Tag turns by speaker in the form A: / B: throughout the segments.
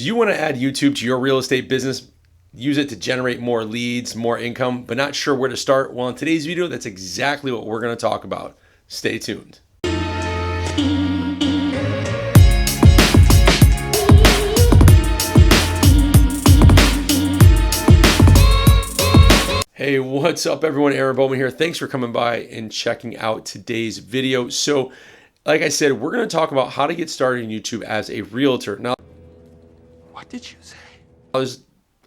A: Do you want to add YouTube to your real estate business? Use it to generate more leads, more income, but not sure where to start? Well, in today's video, that's exactly what we're going to talk about. Stay tuned. Hey, what's up everyone? Aaron Bowman here. Thanks for coming by and checking out today's video. So, like I said, we're going to talk about how to get started in YouTube as a realtor. Now, what did you say? There's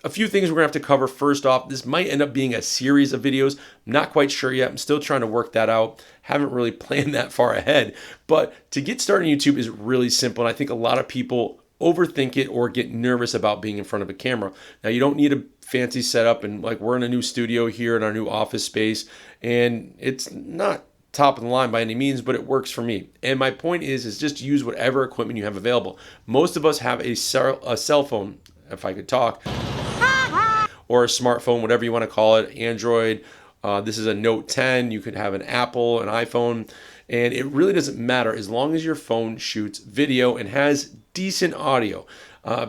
A: a few things we're going to have to cover. First off, this might end up being a series of videos. I'm not quite sure yet. I'm still trying to work that out. Haven't really planned that far ahead. But to get started in YouTube is really simple. And I think a lot of people overthink it or get nervous about being in front of a camera. Now, you don't need a fancy setup, and like we're in a new studio here in our new office space, and it's not top of the line by any means, but it works for me. And my point is just use whatever equipment you have available. Most of us have a cell phone, if I could talk, or a smartphone, whatever you want to call it, Android. This is a Note 10. You could have an Apple, an iPhone, and it really doesn't matter as long as your phone shoots video and has decent audio.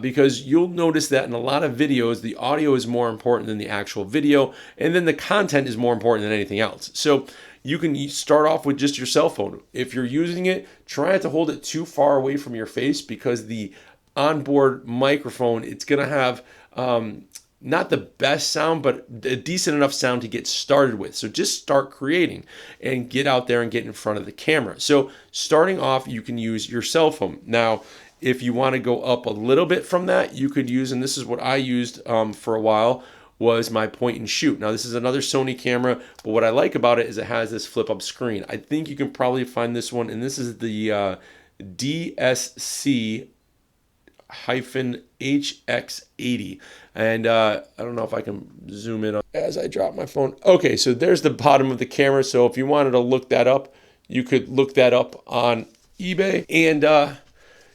A: Because you'll notice that in a lot of videos, the audio is more important than the actual video, and then the content is more important than anything else. So you can start off with just your cell phone. If you're using it, try not to hold it too far away from your face, because the onboard microphone, it's gonna have not the best sound, but a decent enough sound to get started with. So just start creating and get out there and get in front of the camera. So starting off, you can use your cell phone. Now, if you want to go up a little bit from that, you could use, and this is what I used for a while, was my point and shoot. Now, this is another Sony camera, but what I like about it is it has this flip up screen. I think you can probably find this one, and this is the DSC-HX80. And I don't know if I can zoom in as I drop my phone. Okay, so there's the bottom of the camera. So if you wanted to look that up, you could look that up on eBay. And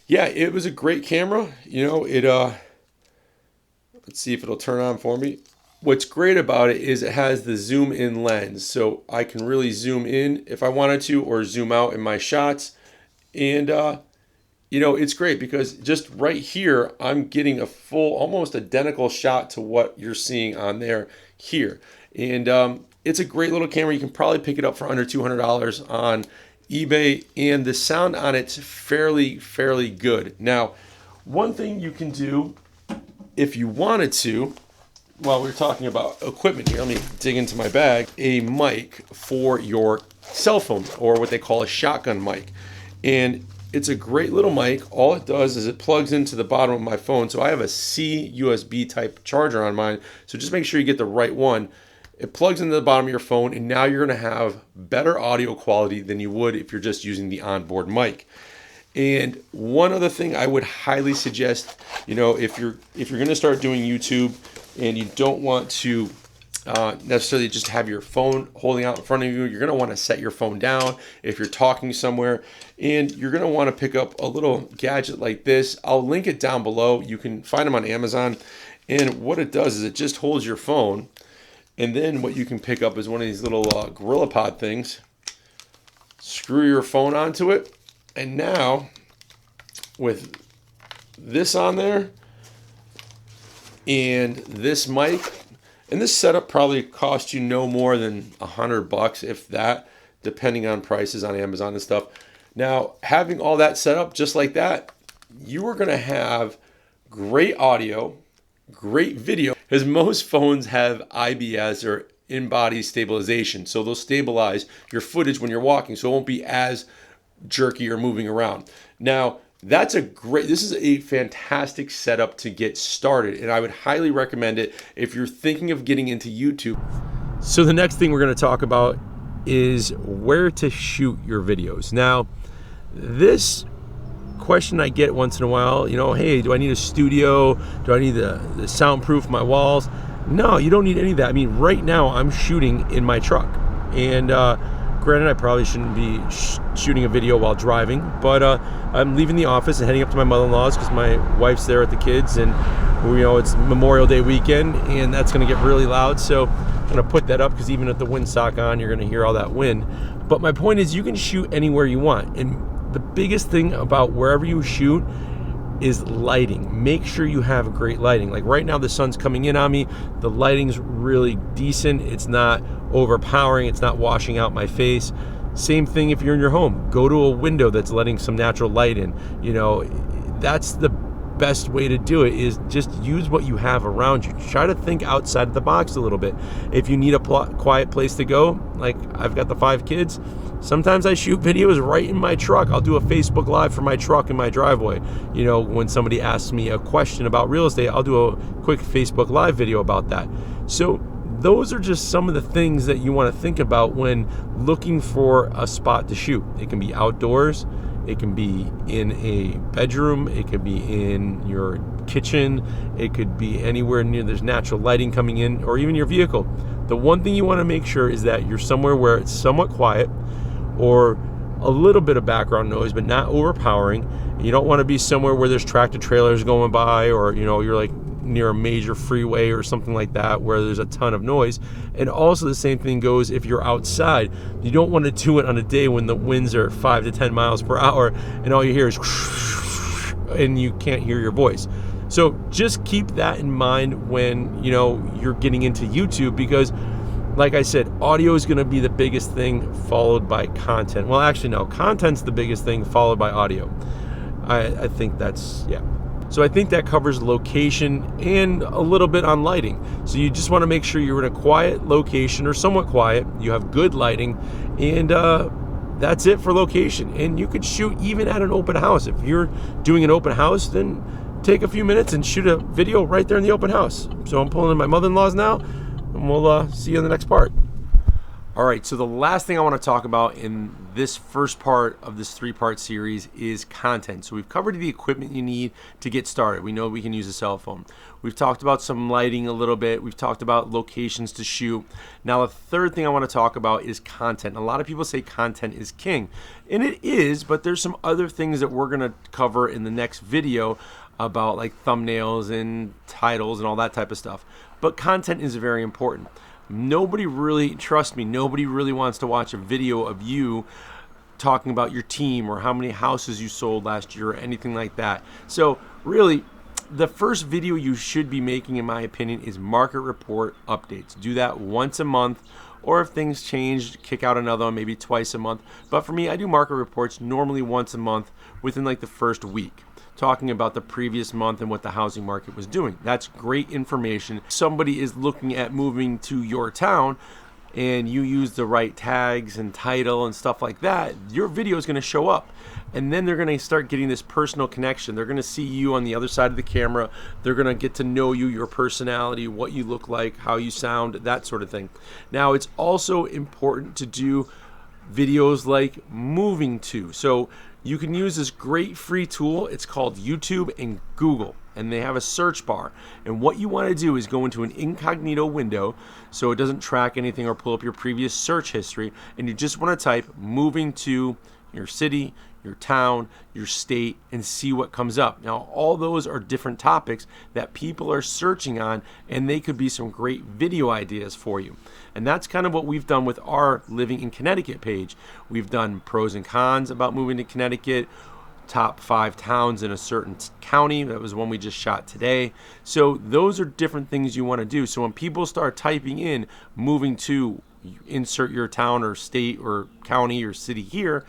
A: yeah, it was a great camera. You know, let's see if it'll turn on for me. What's great about it is it has the zoom in lens. So I can really zoom in if I wanted to, or zoom out in my shots. And, you know, it's great because just right here, I'm getting a full, almost identical shot to what you're seeing on there here. And it's a great little camera. You can probably pick it up for under $200 on eBay, and the sound on it's fairly good. Now, one thing you can do if you wanted to, while we're talking about equipment here, let me dig into my bag, a mic for your cell phone, or what they call a shotgun mic. And it's a great little mic. All it does is it plugs into the bottom of my phone. So I have a C USB type charger on mine. So just make sure you get the right one. It plugs into the bottom of your phone, and now you're going to have better audio quality than you would if you're just using the onboard mic. And one other thing I would highly suggest, you know, if you're going to start doing YouTube and you don't want to necessarily just have your phone holding out in front of you, you're going to want to set your phone down if you're talking somewhere, and you're going to want to pick up a little gadget like this. I'll link it down below. You can find them on Amazon, and what it does is it just holds your phone. And then what you can pick up is one of these little Gorilla Pod things. Screw your phone onto it. And now, with this on there, and this mic, and this setup probably cost you no more than $100, if that, depending on prices on Amazon and stuff. Now, having all that set up just like that, you are going to have great audio, great video, because most phones have IBS, or in-body stabilization. So they'll stabilize your footage when you're walking, so it won't be as jerky or moving around. Now, this is a fantastic setup to get started, and I would highly recommend it if you're thinking of getting into YouTube. So the next thing we're going to talk about is where to shoot your videos. Now, this question I get once in a while, you know, hey, do I need a studio? Do I need the soundproof my walls? No, you don't need any of that. I mean, right now I'm shooting in my truck, and granted, I probably shouldn't be shooting a video while driving, but I'm leaving the office and heading up to my mother-in-law's because my wife's there with the kids, and you know, it's Memorial Day weekend, and that's going to get really loud. So I'm going to put that up because even with the windsock on, you're going to hear all that wind. But my point is, you can shoot anywhere you want, and the biggest thing about wherever you shoot, is lighting. Make sure you have great lighting. Like right now, the sun's coming in on me. The lighting's really decent. It's not overpowering. It's not washing out my face. Same thing if you're in your home. Go to a window that's letting some natural light in. You know, that's the best way to do it, is just use what you have around you. Try to think outside the box a little bit. If you need a quiet place to go, like I've got the 5 kids, sometimes I shoot videos right in my truck. I'll do a Facebook Live from my truck in my driveway. You know, when somebody asks me a question about real estate, I'll do a quick Facebook Live video about that. So those are just some of the things that you want to think about when looking for a spot to shoot. It can be outdoors, it can be in a bedroom, it could be in your kitchen, it could be anywhere near there's natural lighting coming in, or even your vehicle. The one thing you want to make sure is that you're somewhere where it's somewhat quiet, or a little bit of background noise, but not overpowering. You don't want to be somewhere where there's tractor trailers going by, or you know, you're like near a major freeway or something like that where there's a ton of noise. And also the same thing goes if you're outside. You don't want to do it on a day when the winds are 5 to 10 miles per hour and all you hear is and you can't hear your voice. So just keep that in mind when, you know, you're getting into YouTube, because like I said, audio is going to be the biggest thing, followed by content. Well, actually, no, content's the biggest thing, followed by audio. I think that's, yeah. So I think that covers location and a little bit on lighting. So you just want to make sure you're in a quiet location, or somewhat quiet. You have good lighting, and that's it for location. And you could shoot even at an open house. If you're doing an open house, then take a few minutes and shoot a video right there in the open house. So I'm pulling in my mother-in-law's now, and we'll see you in the next part. All right, so the last thing I want to talk about in this first part of this 3-part series is content. So we've covered the equipment you need to get started. We know we can use a cell phone. We've talked about some lighting a little bit. We've talked about locations to shoot. Now the third thing I want to talk about is content. A lot of people say content is king, and it is, but there's some other things that we're going to cover in the next video about like thumbnails and titles and all that type of stuff. But content is very important. Nobody really, trust me, nobody really wants to watch a video of you talking about your team or how many houses you sold last year or anything like that. So really, the first video you should be making, in my opinion, is market report updates. Do that once a month, or if things change, kick out another one, maybe twice a month. But for me, I do market reports normally once a month within like the first week, talking about the previous month and what the housing market was doing. That's great information. Somebody is looking at moving to your town and you use the right tags and title and stuff like that, your video is going to show up. And then they're going to start getting this personal connection. They're going to see you on the other side of the camera. They're going to get to know you, your personality, what you look like, how you sound, that sort of thing. Now, it's also important to do videos like moving to. So you can use this great free tool. It's called YouTube and Google, and they have a search bar. And what you want to do is go into an incognito window so it doesn't track anything or pull up your previous search history, and you just want to type moving to your city, your town, your state, and see what comes up. Now, all those are different topics that people are searching on, and they could be some great video ideas for you. And that's kind of what we've done with our Living in Connecticut page. We've done pros and cons about moving to Connecticut, top 5 towns in a certain county. That was one we just shot today. So those are different things you want to do. So when people start typing in moving to, insert your town or state or county or city here,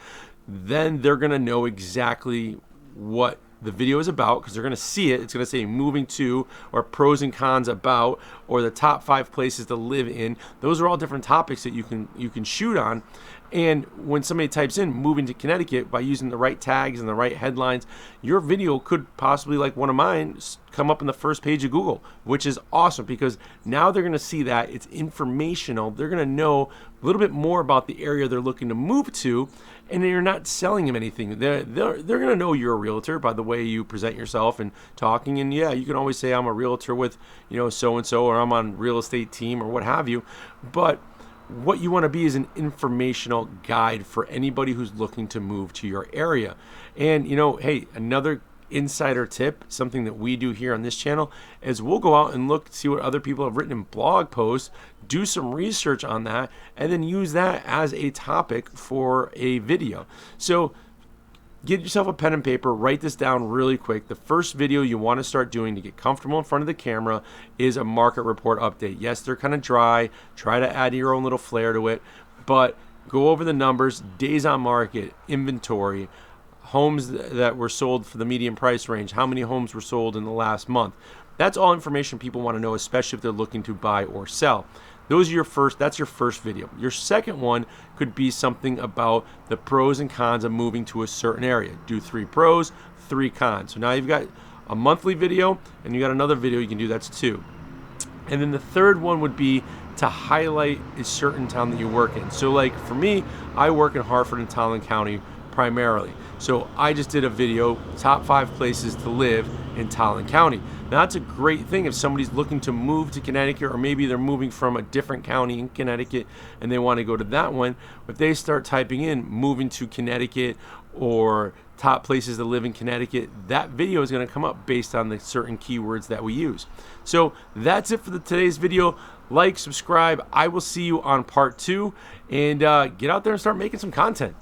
A: then they're going to know exactly what the video is about, because they're going to see it. It's going to say moving to, or pros and cons about, or the top 5 places to live in. Those are all different topics that you can shoot on. And when somebody types in moving to Connecticut, by using the right tags and the right headlines, your video could possibly, like one of mine, come up in the first page of Google, which is awesome, because now they're going to see that it's informational. They're going to know a little bit more about the area they're looking to move to, and you're not selling them anything. They're going to know you're a realtor by the way you present yourself and talking. And yeah, you can always say I'm a realtor with, you know, so-and-so, or I'm on real estate team, or what have you. But what you want to be is an informational guide for anybody who's looking to move to your area. And, you know, hey, another insider tip, something that we do here on this channel, is we'll go out and look, see what other people have written in blog posts, do some research on that, and then use that as a topic for a video. So get yourself a pen and paper, write this down really quick. The first video you want to start doing to get comfortable in front of the camera is a market report update. Yes, they're kind of dry. Try to add your own little flair to it, but go over the numbers, days on market, inventory, homes that were sold for the median price range, how many homes were sold in the last month. That's all information people want to know, especially if they're looking to buy or sell. That's your first video. Your second one could be something about the pros and cons of moving to a certain area. Do 3 pros, 3 cons. So now you've got a monthly video and you got another video you can do, that's 2. And then the third one would be to highlight a certain town that you work in. So like for me, I work in Hartford and Talon County primarily. So I just did a video, top 5 places to live in Talon County. Now that's a great thing if somebody's looking to move to Connecticut, or maybe they're moving from a different county in Connecticut and they want to go to that one. If they start typing in moving to Connecticut or top places to live in Connecticut, that video is going to come up based on the certain keywords that we use. So that's it for today's video. Like, subscribe. I will see you on part 2, and get out there and start making some content.